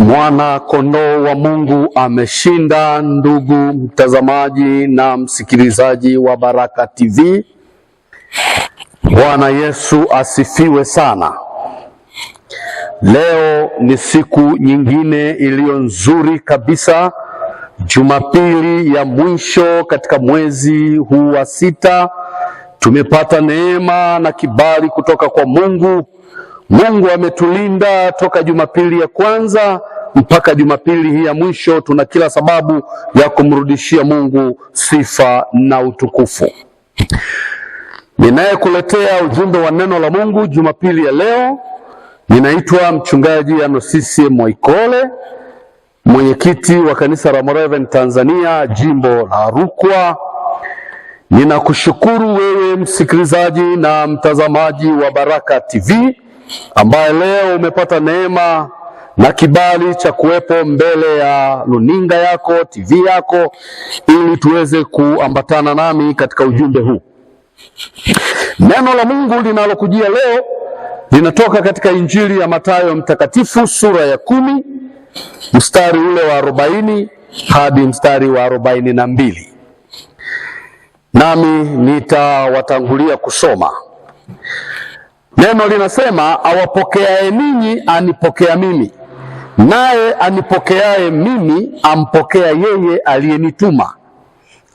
Mwana kondoo wa Mungu ameshinda. Ndugu mtazamaji na msikilizaji wa Baraka TV, Bwana Yesu asifiwe sana. Leo ni siku nyingine iliyo nzuri kabisa, Jumapili ya mwisho katika mwezi huu wa 6. Tumepata neema na kibali kutoka kwa Mungu. Mungu ametulinda toka Jumapili ya kwanza mpaka Jumapili hii ya mwisho. Tuna kila sababu ya kumrudishia Mungu sifa na utukufu. Ninayekuletea ujumbe wa neno la Mungu Jumapili ya leo, ninaitwa Mchungaji Anosisi Moikole, mwenyekiti wa kanisa la Moravian Tanzania, jimbo la Rukwa. Ninakushukuru wewe msikilizaji na mtazamaji wa Baraka TV ambaye leo umepata neema na kibali cha kuwepo mbele ya runinga yako, TV yako, ili tuweze kuambatana nami katika ujumbe huu. Neno la Mungu linalokujia leo linatoka katika Injili ya Mathayo mtakatifu sura ya 10 mstari ule wa 40 hadi mstari wa 42. Nami nitawatangulia kusoma. Neno linasema, awapokeaye ninyi anipokea mimi, naye anipokeaye mimi ampokea yeye aliyenituma.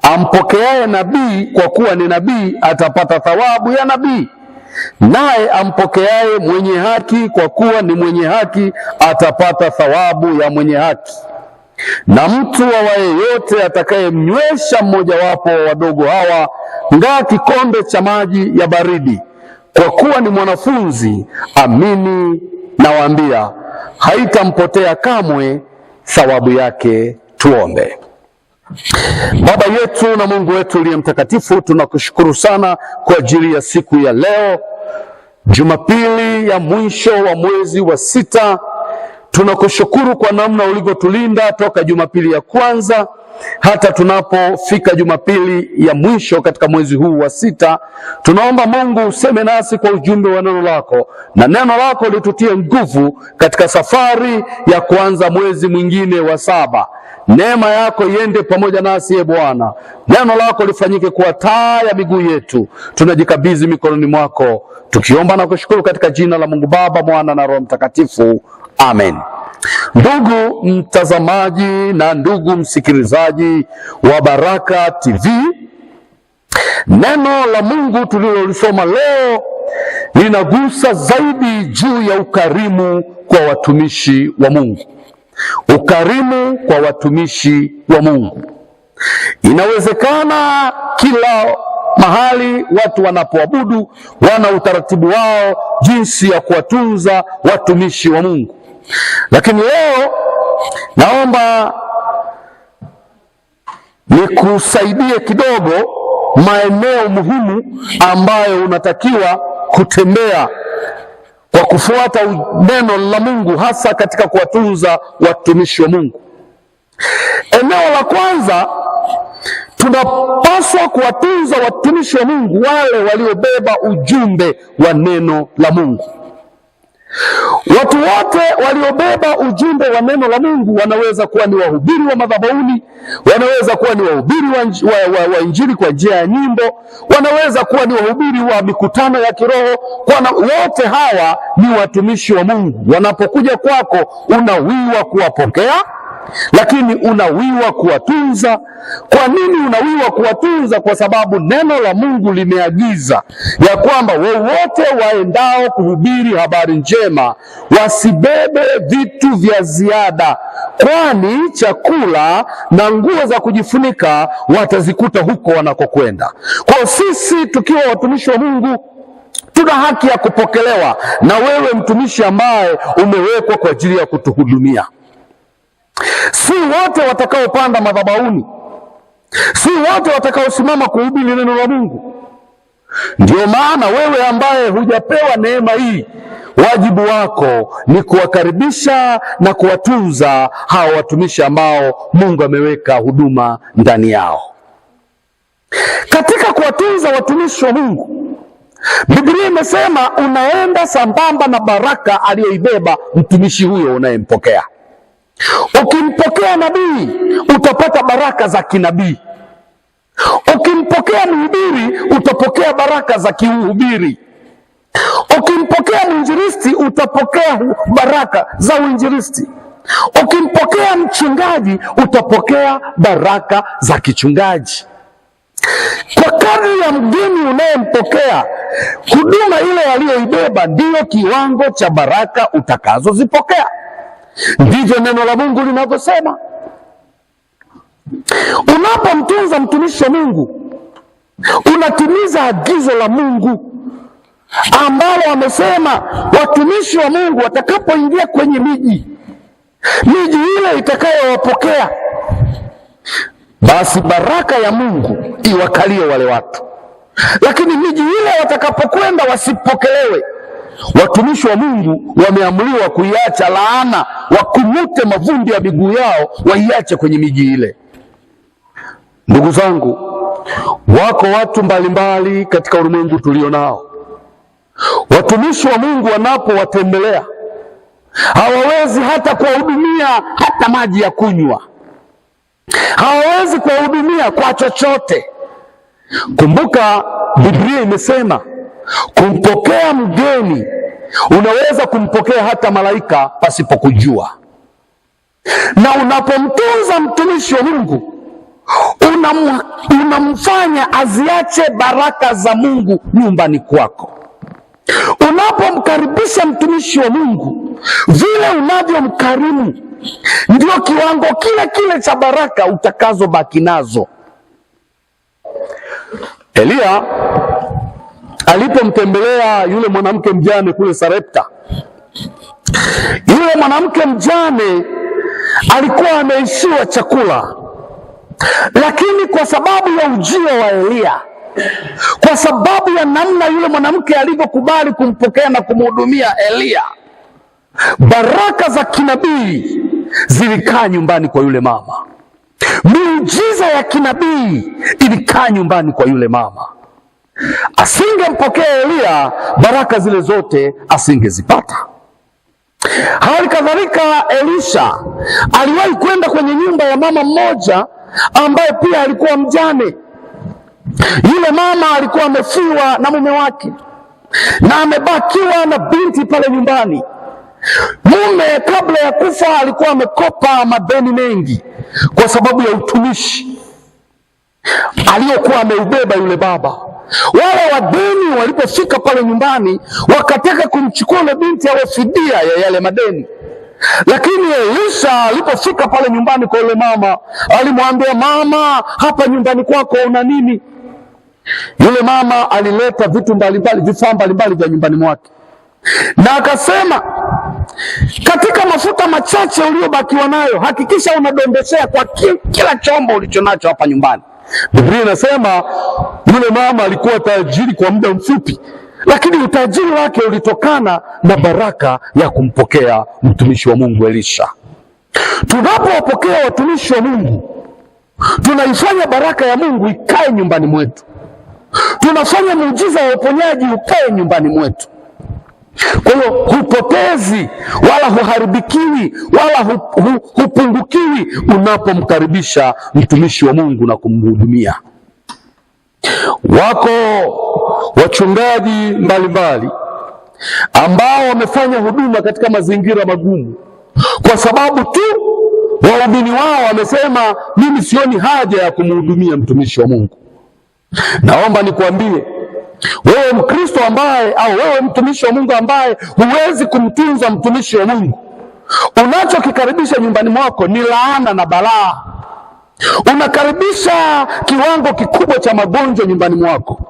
Ampokeaye nabii kwa kuwa ni nabii atapata thawabu ya nabii, naye ampokeaye mwenye haki kwa kuwa ni mwenye haki atapata thawabu ya mwenye haki. Na mtu awaye yote atakayemnywesha mmojawapo wa wadogo hawa ngaa kikombe cha maji ya baridi, kwa kuwa ni mwanafunzi, amini nawaambia, haitampotea kamwe thawabu yake. Tuombe. Baba yetu na Mungu wetu uliye mtakatifu, tunakushukuru sana kwa ajili ya siku ya leo, Jumapili ya mwisho wa mwezi wa 6. Tunakushukuru kwa namna ulivyotulinda toka Jumapili ya kwanza hata tunapofika Jumapili ya mwisho katika mwezi huu wa 6. Tunaomba Mungu useme nasi kwa ujumbe wa neno lako, na neno lako litutie nguvu katika safari ya kuanza mwezi mwingine wa 7. Neema yako iende pamoja nasi, Bwana. Neno lako lifanyike kuwa taa ya miguu yetu. Tunajikabidhi mikononi mwako, tukiomba na kushukuru katika jina la Mungu Baba, Mwana na Roho Mtakatifu. Amen. Ndugu mtazamaji na ndugu msikilizaji wa Baraka TV, neno la Mungu tulilolisoma leo linagusa zaidi juu ya ukarimu kwa watumishi wa Mungu. Ukarimu kwa watumishi wa Mungu. Inawezekana kila mahali watu wanapoabudu wana utaratibu wao jinsi ya kuwatunza watumishi wa Mungu. Lakini leo naomba nikusaidie kidogo maeneo muhimu ambayo unatakiwa kutembea kwa kufuata neno la Mungu, hasa katika kuwatunza watumishi wa Mungu. Eneo la kwanza, tunapaswa kuwatunza watumishi wa Mungu wale waliobeba ujumbe wa neno la Mungu. Watu wote waliobeba ujumbe wa neno la Mungu wanaweza kuwa ni wahubiri wa madhabahuni, wanaweza kuwa ni wahubiri wa Injili kwa njia ya nyimbo, wanaweza kuwa ni wahubiri wa mikutano ya kiroho. Wote hawa ni watumishi wa Mungu. Wanapokuja kwako, unawiwa kuwapokea, lakini unawiwa kuwatunza. Kwa nini unawiwa kuwatunza? Kwa sababu neno la Mungu limeagiza ya kwamba wowote waendao kuhubiri habari njema wasibebe vitu vya ziada, kwani chakula na nguo za kujifunika watazikuta huko wanakokwenda. Kwa sisi tukiwa watumishi wa Mungu tuna haki ya kupokelewa na wewe mtumishi ambaye umewekwa kwa ajili ya kutuhudumia. Si wote watakaopanda madhabahuni, si wote watakaosimama kuhubiri neno la Mungu. Ndio maana wewe ambaye hujapewa neema hii, wajibu wako ni kuwakaribisha na kuwatunza hao watumishi ambao Mungu ameweka huduma ndani yao. Katika kuwatunza watumishi wa Mungu, Biblia imesema unaenda sambamba na baraka aliyoibeba mtumishi huyo unayempokea. Ukimpokea nabii utapata baraka za kinabii. Ukimpokea mhubiri utapokea baraka za kiuhubiri. Ukimpokea mwinjilisti utapokea baraka za uinjilisti. Ukimpokea mchungaji utapokea baraka za kichungaji. Kwa kadri ya mgeni unayempokea, huduma ile aliyoibeba ndiyo kiwango cha baraka utakazozipokea. Ndivyo neno la Mungu linavyosema. Unapomtunza mtumishi wa Mungu, unatimiza agizo la Mungu ambalo amesema watumishi wa Mungu watakapoingia kwenye miji ile itakayowapokea, basi baraka ya Mungu iwakalie wale watu. Lakini miji ile watakapokwenda wasipokelewe, watumishi wa Mungu wameamriwa kuiacha laana, wakumute mavumbi ya miguu yao, waiache kwenye miji ile. Ndugu zangu, wako watu mbalimbali katika ulimwengu tulionao. Watumishi wa Mungu wanapowatembelea hawawezi hata kuwahudumia hata maji ya kunywa, hawawezi kuwahudumia kwa chochote. Kumbuka Biblia imesema kumpokea mgeni, unaweza kumpokea hata malaika pasipokujua. Na unapomtunza mtumishi wa Mungu, unamfanya aziache baraka za Mungu nyumbani kwako. Unapomkaribisha mtumishi wa Mungu, vile unavyomkarimu ndio kiwango kile kile cha baraka utakazobaki nazo. Elia alipomtembelea yule mwanamke mjane kule Sarepta, yule mwanamke mjane alikuwa ameishiwa chakula, lakini kwa sababu ya ujio wa Elia, kwa sababu ya namna yule mwanamke alivyokubali kumpokea na kumhudumia Elia, baraka za kinabii zilikaa nyumbani kwa yule mama. Miujiza ya kinabii ilikaa nyumbani kwa yule mama. Asingempokea Elia, baraka zile zote asingezipata. Hali kadhalika Elisha aliwahi kwenda kwenye nyumba ya mama mmoja ambaye pia alikuwa mjane. Yule mama alikuwa amefiwa na mume wake na amebakiwa na binti pale nyumbani. Mume kabla ya kufa alikuwa amekopa madeni mengi kwa sababu ya utumishi aliyokuwa ameubeba yule baba. Wale wadeni walipofika pale nyumbani, wakataka kumchukua yule binti awe fidia ya yale madeni. Lakini Elisha alipofika pale nyumbani kwa yule mama, alimwambia, mama, hapa nyumbani kwako una nini? Yule mama alileta vitu mbalimbali, vifaa mbalimbali vya nyumbani mwake, na akasema, katika mafuta machache uliobakiwa nayo, hakikisha unadondeshea kwa kila chombo ulichonacho hapa nyumbani. Biblia inasema yule mama alikuwa tajiri kwa muda mfupi, lakini utajiri wake ulitokana na baraka ya kumpokea mtumishi wa Mungu Elisha. Tunapowapokea watumishi wa Mungu, tunaifanya baraka ya Mungu ikae nyumbani mwetu. Tunafanya muujiza wa uponyaji ukae nyumbani mwetu. Kwa hiyo hupotezi wala huharibikiwi wala hupungukiwi unapomkaribisha mtumishi wa Mungu na kumhudumia. Wako wachungaji mbalimbali ambao wamefanya huduma katika mazingira magumu kwa sababu tu waumini wao wamesema, mimi sioni haja ya kumhudumia mtumishi wa Mungu. Naomba nikuambie, wewe Mkristo ambaye au wewe mtumishi wa Mungu ambaye huwezi kumtunza mtumishi wa Mungu, unachokikaribisha nyumbani mwako ni laana na balaa. Unakaribisha kiwango kikubwa cha magonjwa nyumbani mwako.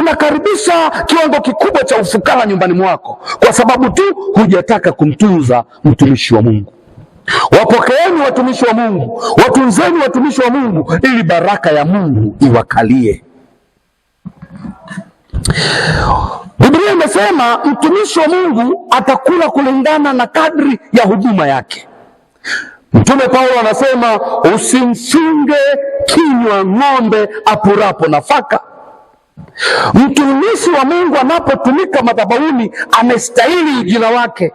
Unakaribisha kiwango kikubwa cha ufukara nyumbani mwako kwa sababu tu hujataka kumtunza mtumishi wa Mungu. Wapokeeni watumishi wa Mungu, watunzeni watumishi wa Mungu ili baraka ya Mungu iwakalie. Biblia imesema mtumishi wa Mungu atakula kulingana na kadri ya huduma yake. Mtume Paulo anasema, usimfunge kinywa ng'ombe apurapo nafaka. Mtumishi wa Mungu anapotumika madhabahuni anastahili jina lake.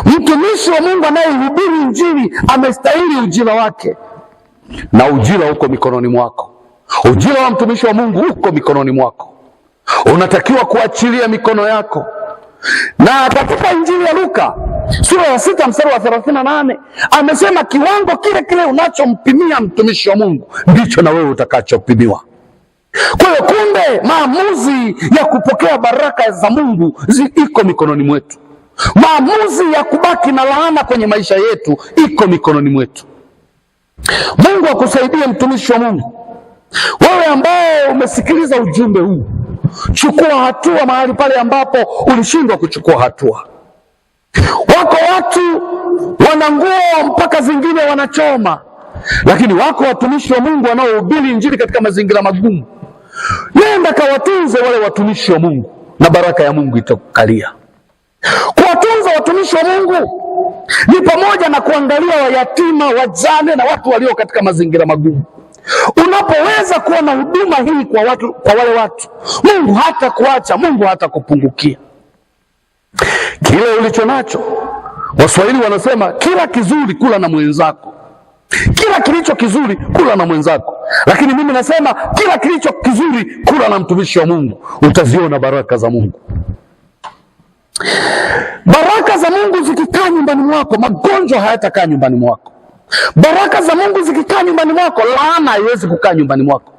Mtumishi wa Mungu anayehubiri Injili amestahili ujira wake, na ujira uko mikononi mwako. Ujira wa mtumishi wa Mungu uko mikononi mwako, unatakiwa kuachilia mikono yako. Na katika Injili ya Luka sura ya 6 mstari wa 38 amesema kiwango kile kile unachompimia mtumishi wa Mungu ndicho na wewe utakachopimiwa. Kwa hiyo kumbe maamuzi ya kupokea baraka za Mungu iko mikononi mwetu. Maamuzi ya kubaki na laana kwenye maisha yetu iko mikononi mwetu. Mungu akusaidie mtumishi wa Mungu. Wewe ambaye umesikiliza ujumbe huu, chukua hatua mahali pale ambapo ulishindwa kuchukua hatua. Wako watu wana nguo mpaka zingine wanachoma, lakini wako watumishi wa Mungu wanaohubiri Injili katika mazingira magumu. Nenda kawatunze wale watumishi wa Mungu na baraka ya Mungu itakukalia. Kuwatunza watumishi wa Mungu ni pamoja na kuangalia wayatima, wajane na watu walio katika mazingira magumu. Unapoweza kuona huduma hii kwa wale watu, Mungu hata kuacha, Mungu hata kupungukia. Kile ulicho nacho, Waswahili wanasema kila kizuri kula na mwenzako. Kila kilicho kizuri kula na mwenzako, lakini mimi nasema kila kilicho kizuri kula na mtumishi wa Mungu. Utaziona baraka za Mungu. Baraka za Mungu zikikaa nyumbani mwako, magonjwa hayatakaa nyumbani mwako. Baraka za Mungu zikikaa nyumbani mwako, laana haiwezi kukaa nyumbani mwako.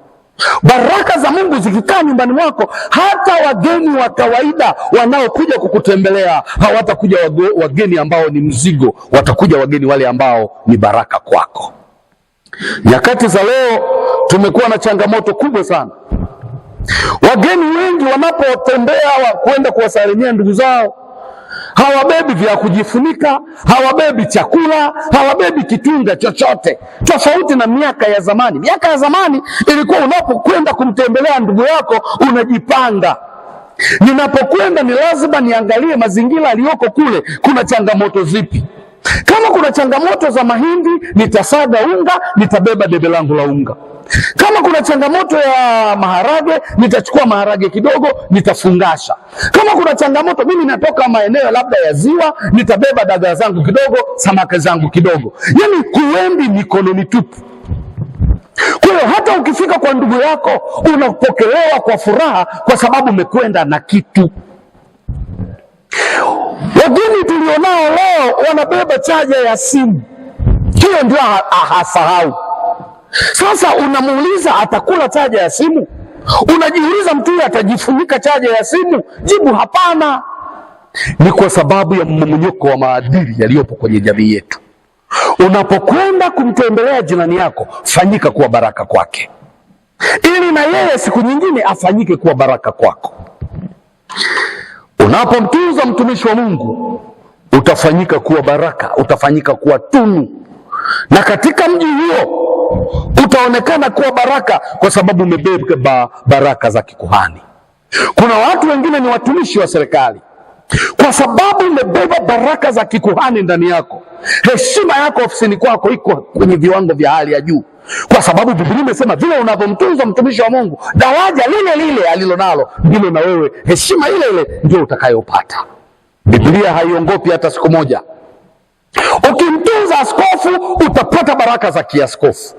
Baraka za Mungu zikikaa nyumbani mwako, hata wageni wa kawaida wanaokuja kukutembelea hawatakuja wageni ambao ni mzigo, watakuja wageni wale ambao ni baraka kwako. Nyakati za leo tumekuwa na changamoto kubwa sana. Wageni wengi wanapotembea kwenda kuwasalimia ndugu zao, hawabebi vya kujifunika, hawabebi chakula, hawabebi kitunga chochote, tofauti na miaka ya zamani. Miaka ya zamani ilikuwa unapokwenda kumtembelea ndugu yako unajipanga. Ninapokwenda ni lazima niangalie mazingira aliyoko kule, kuna changamoto zipi. Kama kuna changamoto za mahindi, nitasaga unga, nitabeba debe langu la unga. Kama kuna changamoto ya maharage, nitachukua maharage kidogo, nitafungasha. Kama kuna changamoto, mimi natoka maeneo labda ya ziwa, nitabeba dagaa zangu kidogo, samaki zangu kidogo. Yaani huendi mikono mitupu. Kwa hiyo hata ukifika kwa ndugu yako, unapokelewa kwa furaha kwa sababu umekwenda na kitu. Wageni tulionao leo wanabeba chaja ya simu. Hiyo ndio hasahau. Sasa unamuuliza atakula chaja ya simu? Unajiuliza mtu huyu atajifunika chaja ya simu? Jibu hapana. Ni kwa sababu ya mmomonyoko wa maadili yaliyopo kwenye jamii yetu. Unapokwenda kumtembelea jirani yako, fanyika kuwa baraka kwake, ili na yeye siku nyingine afanyike kuwa baraka kwako. Unapomtunza mtumishi wa Mungu, utafanyika kuwa baraka, utafanyika kuwa tunu, na katika mji huo utaonekana kuwa baraka kwa sababu umebeba baraka za kikuhani. Kuna watu wengine ni watumishi wa serikali, kwa sababu umebeba baraka za kikuhani ndani yako. Heshima yako ofisini kwako iko kwenye viwango vya hali ya juu, kwa sababu Biblia imesema vile unavyomtunza mtumishi wa Mungu, daraja lile lile alilonalo ndilo na wewe heshima ile ile ndio utakayopata. Biblia haiongopi hata siku moja. Ukimtunza askofu, utapata baraka za kiaskofu.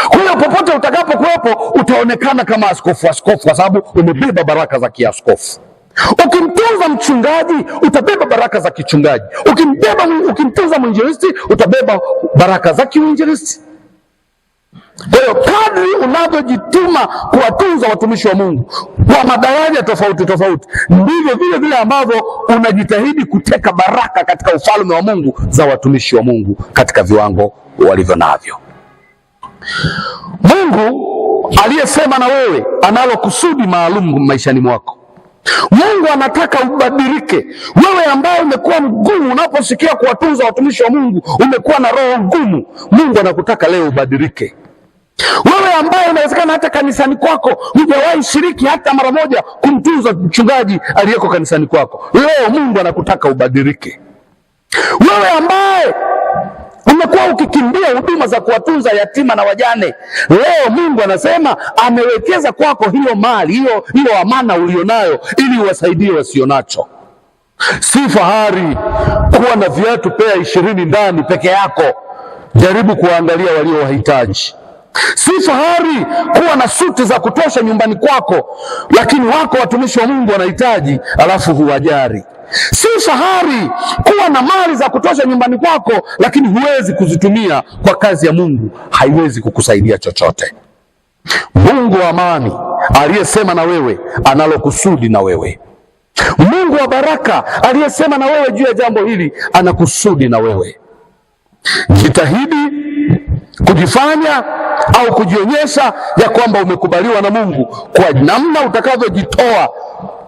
Kwa hiyo popote utakapokuwepo utaonekana kama askofu kwa sababu umebeba baraka za kiaskofu. Ukimtunza mchungaji, utabeba baraka za kichungaji. Ukimtunza mwinjilisti, utabeba baraka za kiuinjilisti. Kwa hiyo kadri unavyojituma kuwatunza watumishi wa Mungu wa madaraja tofauti tofauti, ndivyo vile vile ambavyo unajitahidi kuteka baraka katika ufalme wa Mungu za watumishi wa Mungu katika viwango walivyo navyo. Mungu aliyesema na wewe analo kusudi maalum maishani mwako. Mungu anataka ubadilike. Wewe ambaye umekuwa mgumu unaposikia kuwatunza watumishi wa Mungu, umekuwa na roho ngumu, Mungu anakutaka leo ubadilike. Wewe ambaye inawezekana hata kanisani kwako hujawahi shiriki hata mara moja kumtunza mchungaji aliyeko kanisani kwako, leo Mungu anakutaka ubadilike. Wewe ambaye umekuwa ukikimbia huduma za kuwatunza yatima na wajane, leo Mungu anasema amewekeza kwako hiyo mali, hiyo amana ulionayo ili uwasaidie wasionacho. Si fahari kuwa na viatu pea 20 ndani peke yako. Jaribu kuangalia walio wahitaji. Si fahari kuwa na suti za kutosha nyumbani kwako, lakini wako watumishi wa Mungu wanahitaji, alafu huwajari. Si fahari kuwa na mali za kutosha nyumbani kwako, lakini huwezi kuzitumia kwa kazi ya Mungu, haiwezi kukusaidia chochote. Mungu wa amani aliyesema na wewe analo kusudi na wewe. Mungu wa baraka aliyesema na wewe juu ya jambo hili ana kusudi na wewe. Jitahidi kujifanya au kujionyesha ya kwamba umekubaliwa na Mungu kwa namna utakavyojitoa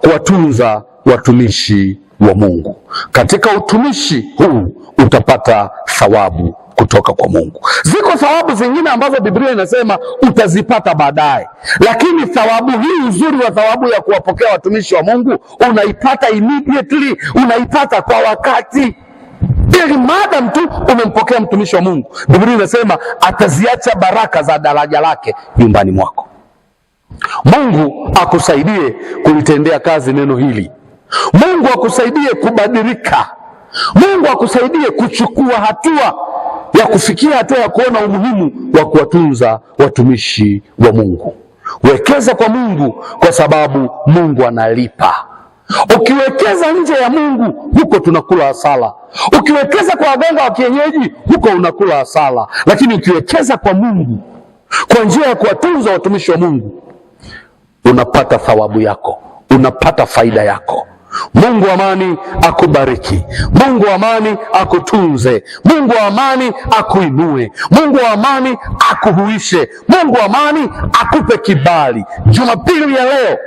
kuwatunza watumishi wa Mungu. Katika utumishi huu utapata thawabu kutoka kwa Mungu. Ziko thawabu zingine ambazo Biblia inasema utazipata baadaye, lakini thawabu hii, uzuri wa thawabu ya kuwapokea watumishi wa Mungu, unaipata immediately, unaipata kwa wakati. Ili madam tu umempokea mtumishi wa Mungu, Biblia inasema ataziacha baraka za daraja lake nyumbani mwako. Mungu akusaidie kulitendea kazi neno hili. Mungu akusaidie kubadilika. Mungu akusaidie kuchukua hatua ya kufikia hatua ya kuona umuhimu wa kuwatunza watumishi wa Mungu. Wekeza kwa Mungu kwa sababu Mungu analipa. Ukiwekeza nje ya Mungu, huko tunakula hasara. Ukiwekeza kwa waganga wa kienyeji, huko unakula hasara. Lakini ukiwekeza kwa Mungu kwa njia ya kuwatunza watumishi wa Mungu, unapata thawabu yako, unapata faida yako. Mungu wa amani akubariki. Mungu wa amani akutunze. Mungu wa amani akuinue. Mungu wa amani akuhuishe. Mungu wa amani akupe kibali. Jumapili ya leo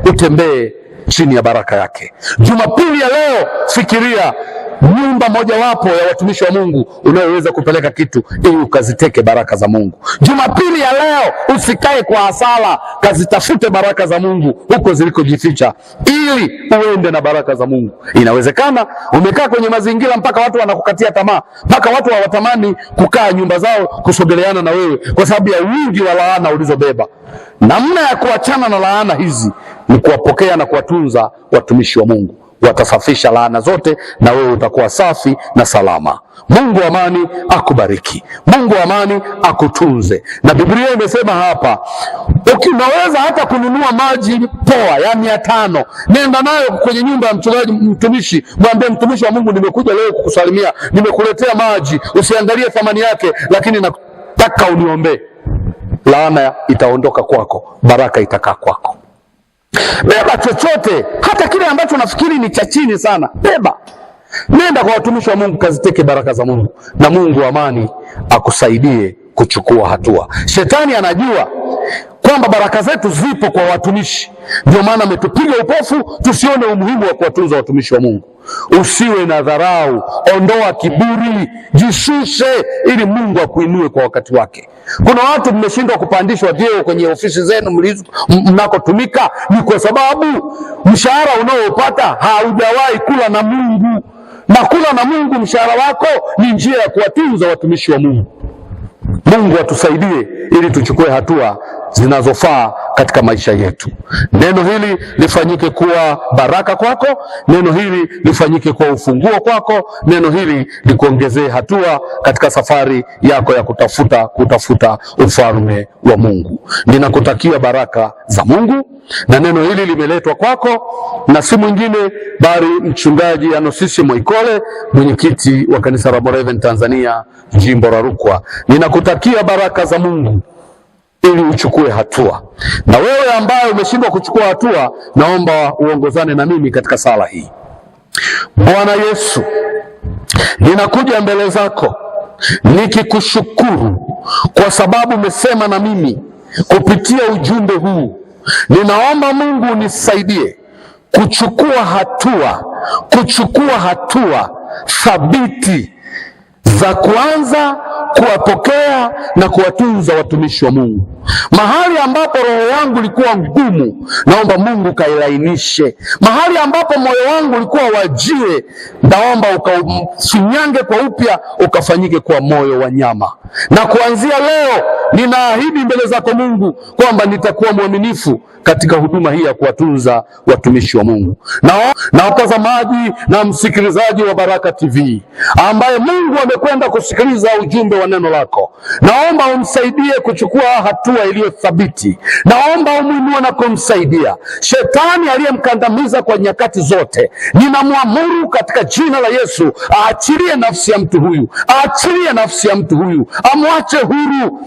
utembee chini ya baraka yake. Jumapili ya leo fikiria nyumba mojawapo ya watumishi wa Mungu unayoweza kupeleka kitu ili ukaziteke baraka za Mungu. Jumapili ya leo usikae kwa hasara, kazitafute baraka za Mungu huko zilikojificha ili uende na baraka za Mungu. Inawezekana umekaa kwenye mazingira mpaka watu wanakukatia tamaa, mpaka watu hawatamani kukaa nyumba zao kusogeleana na wewe kwa sababu ya wingi wa laana ulizobeba. Namna ya kuachana na laana hizi ni kuwapokea na kuwatunza watumishi wa Mungu. Watasafisha laana zote na wewe utakuwa safi na salama. Mungu wa amani akubariki. Mungu wa amani akutunze. Na Biblia imesema hapa, unaweza hata kununua maji poa ya 500, nenda nayo kwenye nyumba ya mchungaji mtumishi, mwambie mtumishi wa Mungu, nimekuja leo kukusalimia, nimekuletea maji, usiangalie thamani yake, lakini nataka uniombee. Laana itaondoka kwako, baraka itakaa kwako. Beba chochote, hata kile ambacho unafikiri ni cha chini sana, beba. Nenda kwa watumishi wa Mungu, kaziteke baraka za Mungu, na Mungu wa amani akusaidie kuchukua hatua. Shetani anajua kwamba baraka zetu zipo kwa watumishi, ndio maana ametupiga upofu tusione umuhimu wa kuwatunza watumishi wa Mungu. Usiwe na dharau, ondoa kiburi, jishushe ili Mungu akuinue kwa wakati wake. Kuna watu mmeshindwa kupandishwa vyeo kwenye ofisi zenu mnakotumika, ni kwa sababu mshahara unaopata haujawahi kula na Mungu. Na kula na Mungu mshahara wako ni njia ya kuwatunza watumishi wa Mungu. Mungu atusaidie ili tuchukue hatua zinazofaa katika maisha yetu. Neno hili lifanyike kuwa baraka kwako. Neno hili lifanyike kuwa ufunguo kwako. Neno hili likuongezee hatua katika safari yako ya kutafuta ufalme wa Mungu. Ninakutakia baraka za Mungu, na neno hili limeletwa kwako na si mwingine bali mchungaji Anosisi Moikole, mwenyekiti wa kanisa la Moravian Tanzania jimbo la Rukwa. Ninakutakia baraka za Mungu ili uchukue hatua. Na wewe ambaye umeshindwa kuchukua hatua, naomba uongozane na mimi katika sala hii. Bwana Yesu, ninakuja mbele zako nikikushukuru kwa sababu umesema na mimi kupitia ujumbe huu. Ninaomba Mungu unisaidie kuchukua hatua thabiti za kuanza kuwapokea na kuwatunza watumishi wa Mungu. Mahali ambapo roho yangu ilikuwa ngumu, naomba Mungu kailainishe. Mahali ambapo moyo wangu ulikuwa wajie, naomba ukafinyange kwa upya, ukafanyike kwa moyo wa nyama. Na kuanzia leo ninaahidi mbele zako Mungu kwamba nitakuwa mwaminifu katika huduma hii ya kuwatunza watumishi wa Mungu. Na watazamaji na msikilizaji wa Baraka TV ambaye Mungu amekwenda kusikiliza ujumbe wa neno lako, naomba umsaidie kuchukua hatua iliyo thabiti. Naomba umuinue na kumsaidia shetani aliyemkandamiza kwa nyakati zote. Ninamwamuru katika jina la Yesu, aachilie nafsi ya mtu huyu, aachilie nafsi ya mtu huyu, amwache huru,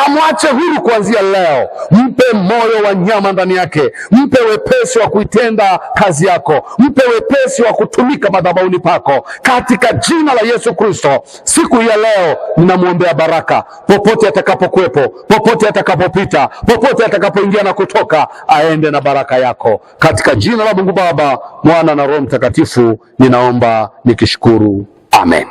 amwache huru kuanzia leo. Mpe moyo wa nyama ndani yake, mpe wepesi wa kuitenda kazi yako, mpe wepesi wa kutumika madhabahuni pako, katika jina la Yesu Kristo. Siku ya leo ninamwombea baraka popote atakapokuwepo, popote atakapopita, popote atakapoingia na kutoka, aende na baraka yako, katika jina la Mungu Baba, Mwana na Roho Mtakatifu ninaomba nikishukuru, amen.